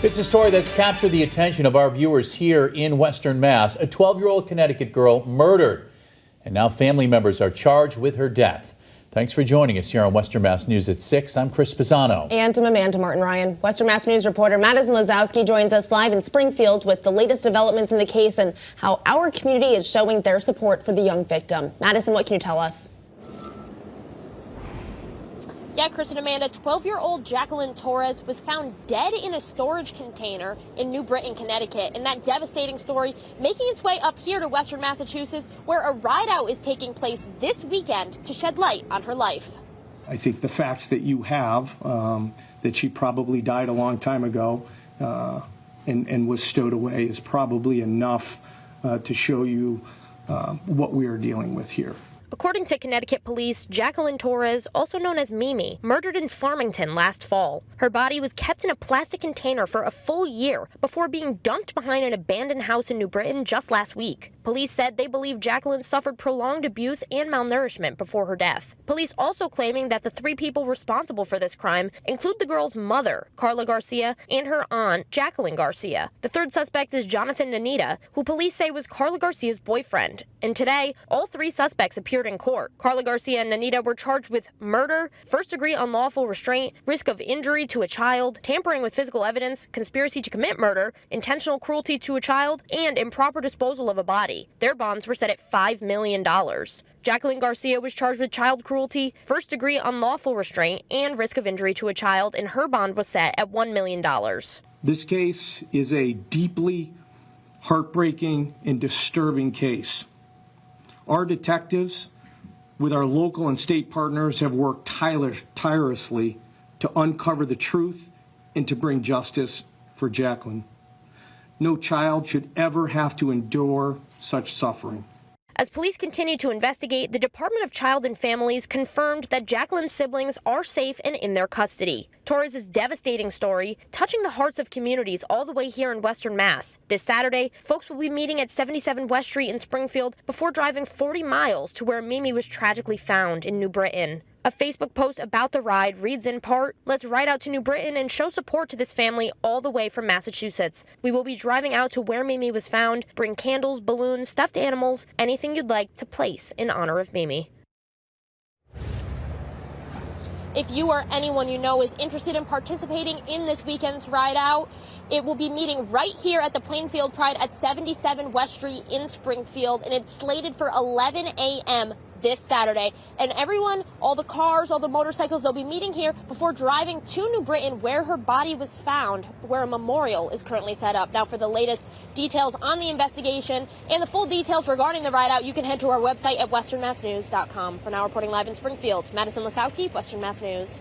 It's a story that's captured the attention of our viewers here in Western Mass. A 12-year-old Connecticut girl murdered, and now family members are charged with her death. Thanks for joining us here on Western Mass News at 6. I'm Chris Pisano. And I'm Amanda Martin-Ryan. Western Mass News reporter Madison Lazowski joins us live in Springfield with the latest developments in the case and how our community is showing their support for the young victim. Madison, what can you tell us? Yeah, Chris and Amanda, 12-year-old Jacqueline Torres was found dead in a storage container in New Britain, Connecticut. And that devastating story making its way up here to Western Massachusetts, where a ride-out is taking place this weekend to shed light on her life. I think the facts that you have, that she probably died a long time ago and was stowed away, is probably enough to show you what we are dealing with here. According to Connecticut police, Jacqueline Torres, also known as Mimi, murdered in Farmington last fall. Her body was kept in a plastic container for a full year before being dumped behind an abandoned house in New Britain just last week. Police said they believe Jacqueline suffered prolonged abuse and malnourishment before her death. Police also claiming that the 3 people responsible for this crime include the girl's mother, Carla Garcia, and her aunt, Jacqueline Garcia. The third suspect is Jonathan Nanita, who police say was Carla Garcia's boyfriend. And today, all 3 suspects appeared in court. Carla Garcia and Nanita were charged with murder, first-degree unlawful restraint, risk of injury to a child, tampering with physical evidence, conspiracy to commit murder, intentional cruelty to a child, and improper disposal of a body. Their bonds were set at $5 million. Jacqueline Garcia was charged with child cruelty, first-degree unlawful restraint, and risk of injury to a child, and her bond was set at $1 million. This case is a deeply heartbreaking and disturbing case. Our detectives, with our local and state partners, have worked tirelessly to uncover the truth and to bring justice for Jacqueline. No child should ever have to endure such suffering. As police continue to investigate, the Department of Child and Families confirmed that Jacqueline's siblings are safe and in their custody. Torres' devastating story touching the hearts of communities all the way here in Western Mass. This Saturday, folks will be meeting at 77 West Street in Springfield before driving 40 miles to where Mimi was tragically found in New Britain. A Facebook post about the ride reads in part, "Let's ride out to New Britain and show support to this family all the way from Massachusetts. We will be driving out to where Mimi was found. Bring candles, balloons, stuffed animals, anything you'd like to place in honor of Mimi." If you or anyone you know is interested in participating in this weekend's ride out, it will be meeting right here at the Plainfield Pride at 77 West Street in Springfield, and it's slated for 11 a.m. this Saturday. And everyone, all the cars, all the motorcycles, they'll be meeting here before driving to New Britain, where her body was found, where a memorial is currently set up. Now, for the latest details on the investigation and the full details regarding the ride out, you can head to our website at westernmassnews.com. For now, reporting live in Springfield, Madison Lazowski, Western Mass News.